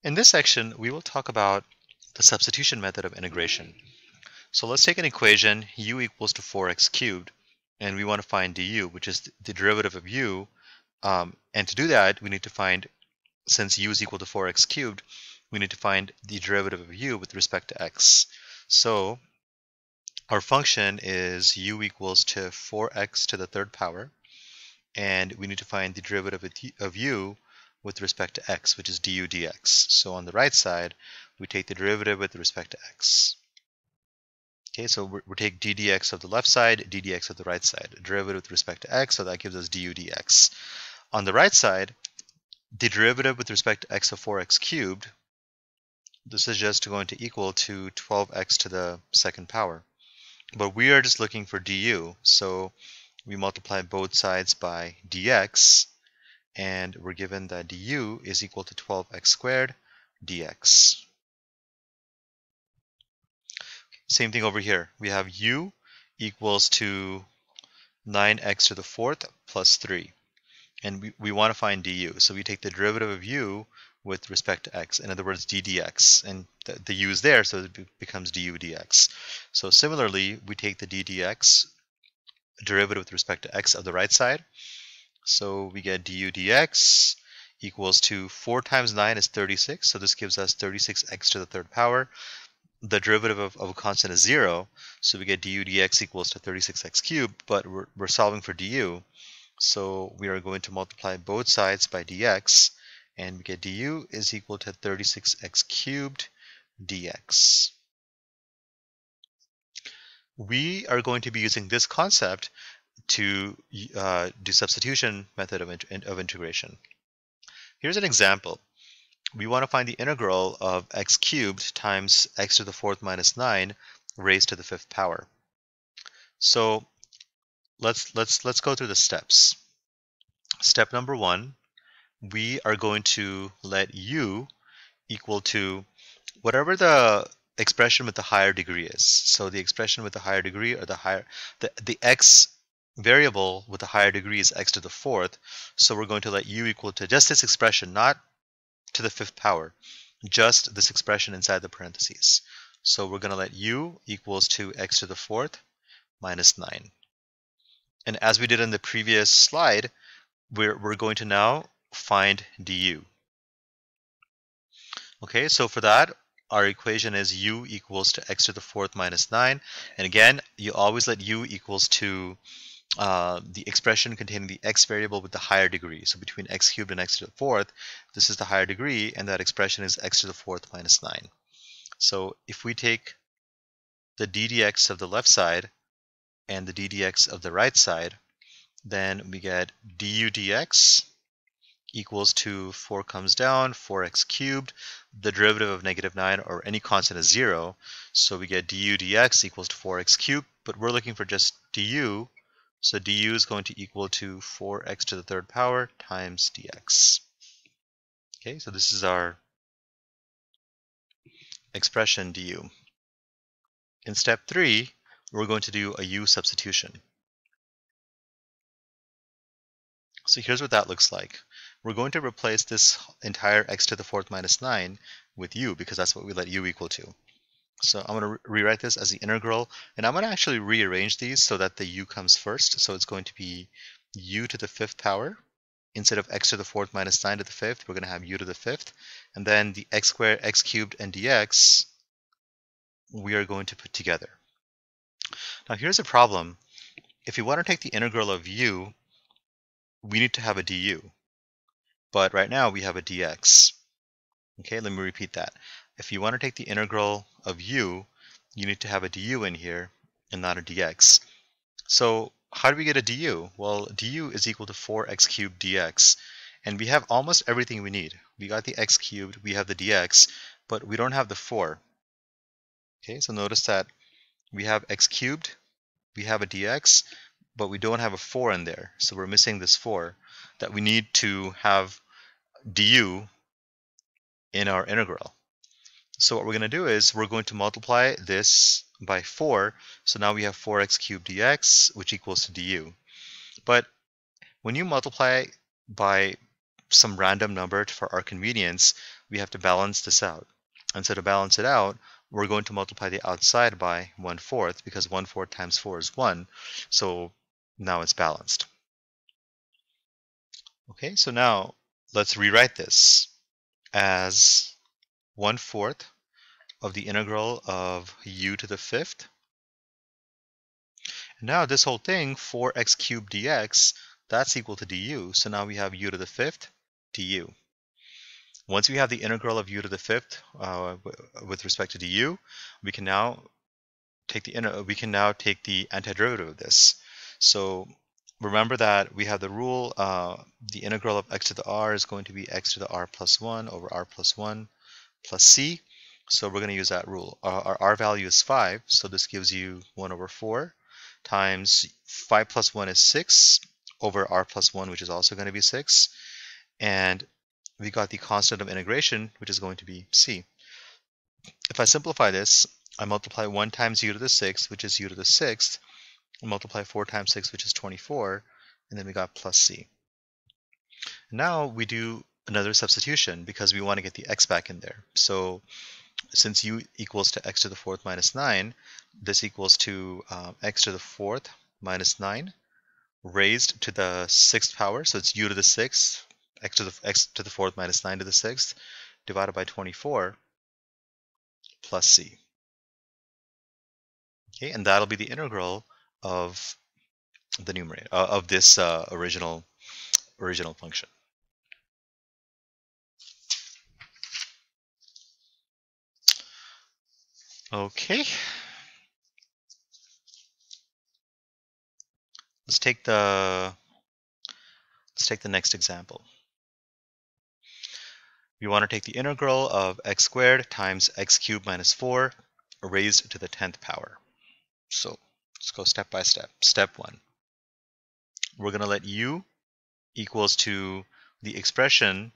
In this section, we will talk about the substitution method of integration. So let's take an equation, u equals to 4x cubed, and we want to find du, which is the derivative of u. And to do that, we need to find, since u is equal to 4x cubed, we need to find the derivative of u with respect to x. So our function is u equals to 4x to the third power, and we need to find the derivative of u with respect to x, which is du dx. So on the right side, we take the derivative with respect to x. Okay, so we take d dx of the left side, d dx of the right side. Derivative with respect to x, so that gives us du dx. On the right side, the derivative with respect to x of 4x cubed, this is just going to equal to 12x to the second power. But we are just looking for du, so we multiply both sides by dx, and we're given that du is equal to 12x squared dx. Same thing over here. We have u equals to 9x to the fourth plus 3. And we want to find du. So we take the derivative of u with respect to x. In other words, d dx. And the u is there, so it becomes du dx. So similarly, we take the d dx derivative with respect to x of the right side. So we get du dx equals to 4 times 9 is 36. So this gives us 36x to the third power. The derivative of a constant is 0. So we get du dx equals to 36x cubed. But we're solving for du. So we are going to multiply both sides by dx. And we get du is equal to 36x cubed dx. We are going to be using this concept to do substitution method of integration. Here's an example. We want to find the integral of x cubed times x to the fourth minus 9 raised to the fifth power. So let's go through the steps. Step number 1, we are going to let u equal to whatever the expression with the higher degree is. So the expression with the higher degree, or the x variable with the higher degree is x to the fourth. So we're going to let u equal to just this expression, not to the fifth power, just this expression inside the parentheses. So we're going to let u equals to x to the fourth minus 9. And as we did in the previous slide, we're going to now find du. Okay, so for that, our equation is u equals to x to the fourth minus 9. And again, you always let u equals to the expression containing the x variable with the higher degree. So between x cubed and x to the fourth, this is the higher degree, and that expression is x to the fourth minus 9. So if we take the d dx of the left side and the d dx of the right side, then we get du dx equals to 4 comes down, 4x cubed. The derivative of negative 9 or any constant is 0. So we get du dx equals to 4x cubed, but we're looking for just du. So du is going to equal to 4x to the third power times dx. Okay, so this is our expression du. In step 3, we're going to do a u substitution. So here's what that looks like. We're going to replace this entire x to the fourth minus 9 with u, because that's what we let u equal to. So I'm going to rewrite this as the integral, and I'm going to actually rearrange these so that the u comes first. So it's going to be u to the fifth power. Instead of x to the fourth minus 9 to the fifth, we're going to have u to the fifth. And then the x squared, x cubed, and dx, we are going to put together. Now here's a problem. If you want to take the integral of u, we need to have a du. But right now we have a dx. Okay, let me repeat that. If you want to take the integral of u, you need to have a du in here and not a dx. So how do we get a du? Well, du is equal to 4x cubed dx. And we have almost everything we need. We got the x cubed, we have the dx, but we don't have the 4. Okay, so notice that we have x cubed, we have a dx, but we don't have a 4 in there. So we're missing this 4 that we need to have du in our integral. So what we're going to do is we're going to multiply this by 4. So now we have 4x cubed dx, which equals to du. But when you multiply by some random number for our convenience, we have to balance this out. And so to balance it out, we're going to multiply the outside by 1/4 because 1/4 times 4 is 1. So now it's balanced. Okay, so now let's rewrite this as 1/4 of the integral of u to the 5th. And now this whole thing, 4x cubed dx, that's equal to du. So now we have u to the 5th du. Once we have the integral of u to the 5th with respect to du, we can now take the antiderivative of this. So remember that we have the rule, the integral of x to the r is going to be x to the r plus 1 over r plus 1 plus c. So we're going to use that rule. Our r value is 5, so this gives you 1 over 4 times 5 plus 1 is 6 over r plus 1, which is also going to be 6. And we got the constant of integration, which is going to be c. If I simplify this, I multiply 1 times u to the 6th, which is u to the 6th, and multiply 4 times 6, which is 24, and then we got plus c. Now we do another substitution because we want to get the x back in there. So since u equals to x to the 4th minus 9, this equals to x to the 4th minus 9 raised to the 6th power. So it's u to the 6th, x to the 4th minus 9 to the 6th, divided by 24 plus c. Okay, and that'll be the integral of the numerator of this original function. Okay, let's take the next example. We want to take the integral of x squared times x cubed minus 4 raised to the 10th power. So let's go step by step. Step 1. We're going to let u equals to the expression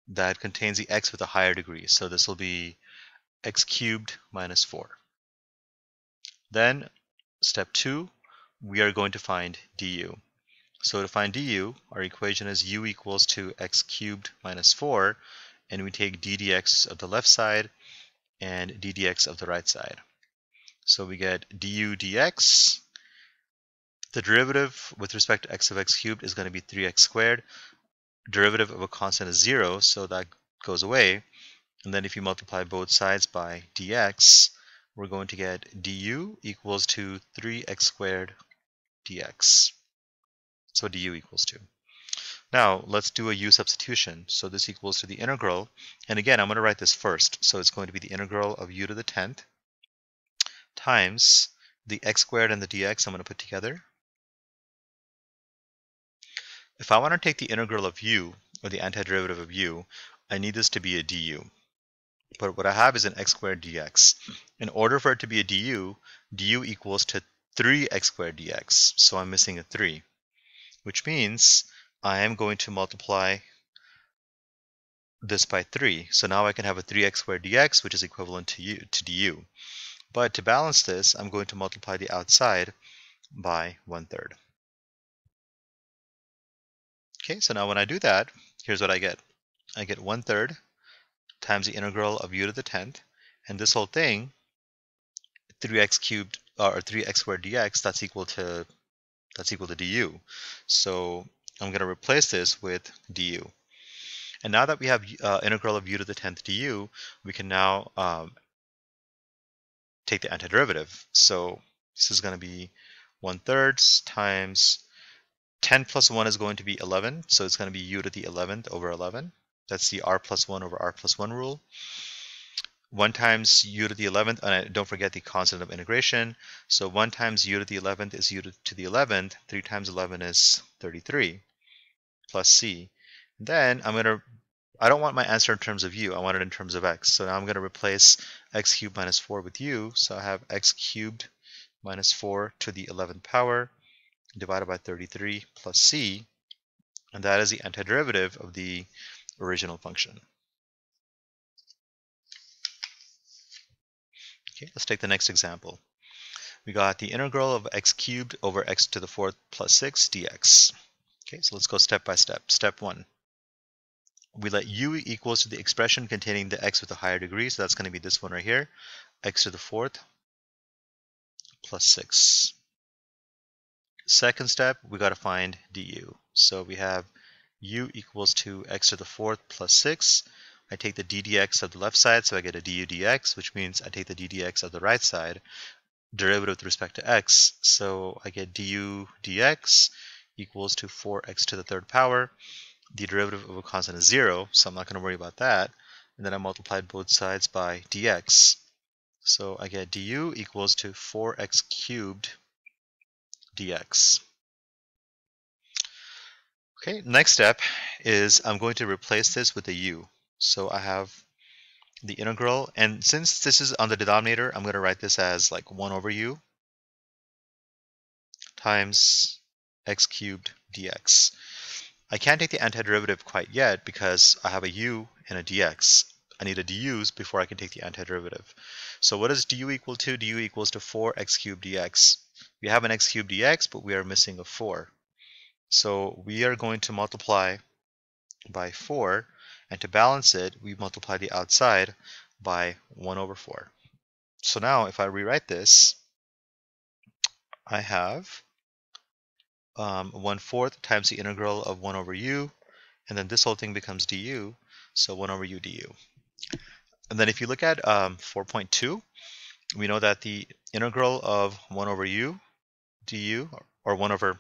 that contains the x with a higher degree. So this will be x cubed minus 4. Then step 2, we are going to find du. So to find du, our equation is u equals to x cubed minus 4, and we take d dx of the left side and d dx of the right side. So we get du dx. The derivative with respect to x of x cubed is going to be 3x squared. Derivative of a constant is 0, so that goes away. And then if you multiply both sides by dx, we're going to get du equals to 3x squared dx. That's what du equals to. Now let's do a u substitution. So this equals to the integral, and again I'm going to write this first. So it's going to be the integral of u to the 10th times the x squared and the dx I'm going to put together. If I want to take the integral of u, or the antiderivative of u, I need this to be a du. But what I have is an x squared dx. In order for it to be a du equals to 3x squared dx. So I'm missing a 3, which means I am going to multiply this by 3. So now I can have a 3x squared dx, which is equivalent to du. But to balance this, I'm going to multiply the outside by 1/3. Okay, so now when I do that, here's what I get. I get 1/3 times the integral of u to the 10th, and this whole thing, 3x cubed or 3x squared dx, that's equal to du. So I'm going to replace this with du. And now that we have integral of u to the 10th du, we can now take the antiderivative. So this is going to be 1/3 times 10 plus 1 is going to be 11. So it's going to be u to the 11th over 11. That's the r plus 1 over r plus 1 rule. 1 times u to the 11th, and don't forget the constant of integration. So 1 times u to the 11th is u to the 11th. 3 times 11 is 33 plus c. And then I don't want my answer in terms of u. I want it in terms of x. So now I'm going to replace x cubed minus 4 with u. So I have x cubed minus 4 to the 11th power divided by 33 plus c. And that is the antiderivative of the original function. Okay, let's take the next example. We got the integral of x cubed over x to the 4th plus 6 dx. Okay, so let's go step by step. Step 1. we let u equals to the expression containing the x with a higher degree, so that's going to be this one right here, x to the fourth plus 6. Second step, we got to find du. So we have u equals to x to the fourth plus 6. I take the d dx of the left side, so I get a du dx, which means I take the d dx of the right side, derivative with respect to x. So I get du dx equals to 4x to the third power. The derivative of a constant is 0, so I'm not going to worry about that. And then I multiplied both sides by dx. So I get du equals to 4x cubed dx. Okay, next step is I'm going to replace this with a u. So I have the integral, and since this is on the denominator, I'm going to write this as like 1 over u times x cubed dx. I can't take the antiderivative quite yet because I have a u and a dx. I need a du's before I can take the antiderivative. So what is du equal to? Du equals to 4x cubed dx. We have an x cubed dx, but we are missing a 4. So we are going to multiply by 4, and to balance it, we multiply the outside by 1 over 4. So now if I rewrite this, I have 1/4 times the integral of 1 over u, and then this whole thing becomes du, so 1 over u du. And then if you look at 4.2, we know that the integral of 1 over u du, or 1 over,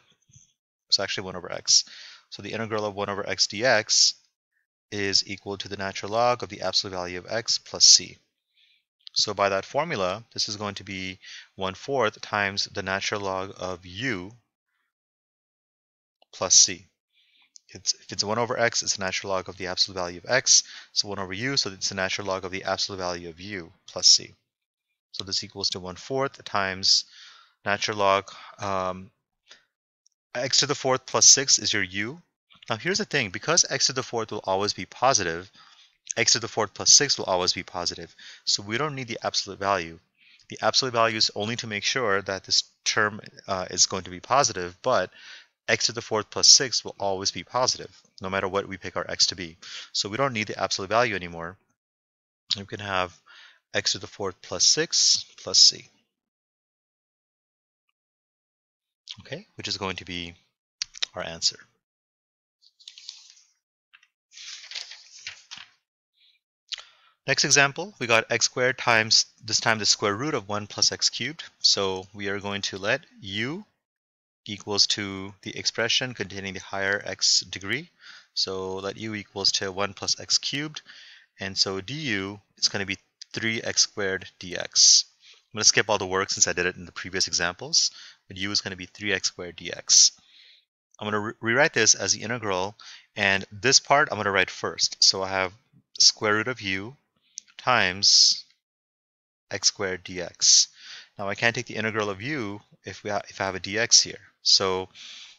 it's actually 1 over x. So the integral of 1 over x dx is equal to the natural log of the absolute value of x plus c. So by that formula, this is going to be 1/4 times the natural log of u plus c. If it's 1 over x, it's the natural log of the absolute value of x. So 1 over u, so it's the natural log of the absolute value of u plus c. So this equals to 1/4 times natural log x to the fourth plus 6 is your u. Now here's the thing, because x to the fourth will always be positive, x to the fourth plus 6 will always be positive. So we don't need the absolute value. The absolute value is only to make sure that this term is going to be positive, but x to the fourth plus 6 will always be positive, no matter what we pick our x to be. So we don't need the absolute value anymore. We can have x to the fourth plus 6 plus c. Okay, which is going to be our answer. Next example, we got x squared times, this time the square root of 1 plus x cubed. So we are going to let u equals to the expression containing the higher x degree. So let u equals to 1 plus x cubed. And so du is going to be 3x squared dx. I'm going to skip all the work since I did it in the previous examples. But u is going to be 3x squared dx. I'm going to rewrite this as the integral. And this part I'm going to write first. So I have square root of u times x squared dx. Now I can't take the integral of u if I have a dx here. So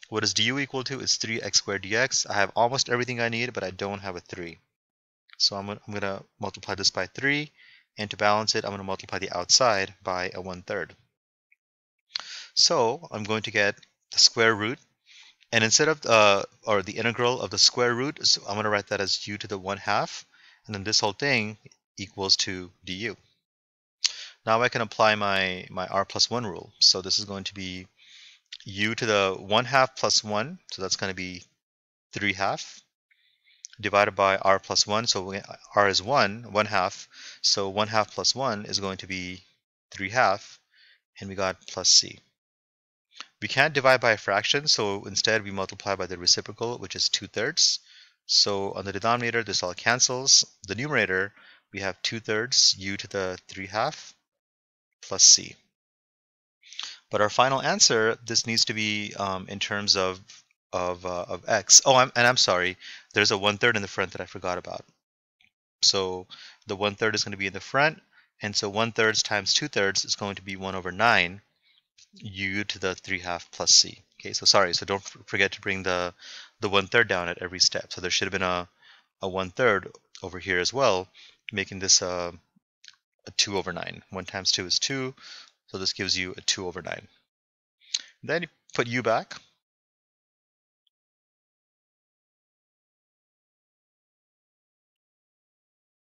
what is du equal to? It's 3x squared dx. I have almost everything I need, but I don't have a 3. So I'm going to multiply this by 3, and to balance it, I'm going to multiply the outside by a 1/3. So I'm going to get the square root, and instead of the integral of the square root, so I'm going to write that as u to the 1/2, and then this whole thing equals to du. Now I can apply my r plus 1 rule. So this is going to be u to the 1/2 plus 1, so that's going to be 3/2, divided by r plus 1, so r is 1/2, so 1/2 plus 1 is going to be 3/2, and we got plus c. We can't divide by a fraction, so instead we multiply by the reciprocal, which is 2/3. So on the denominator, this all cancels. The numerator, we have 2/3 u to the 3/2 plus c. But our final answer, this needs to be in terms of x. Oh, I'm sorry. There's a 1/3 in the front that I forgot about. So the 1/3 is going to be in the front, and so 1/3 times 2/3 is going to be 1 over 9 u to the 3/2 plus c. Okay, so sorry. So don't forget to bring the 1/3 down at every step. So there should have been a 1/3 over here as well, making this a 2 over 9. 1 times 2 is 2, so this gives you a 2 over 9. Then you put u back,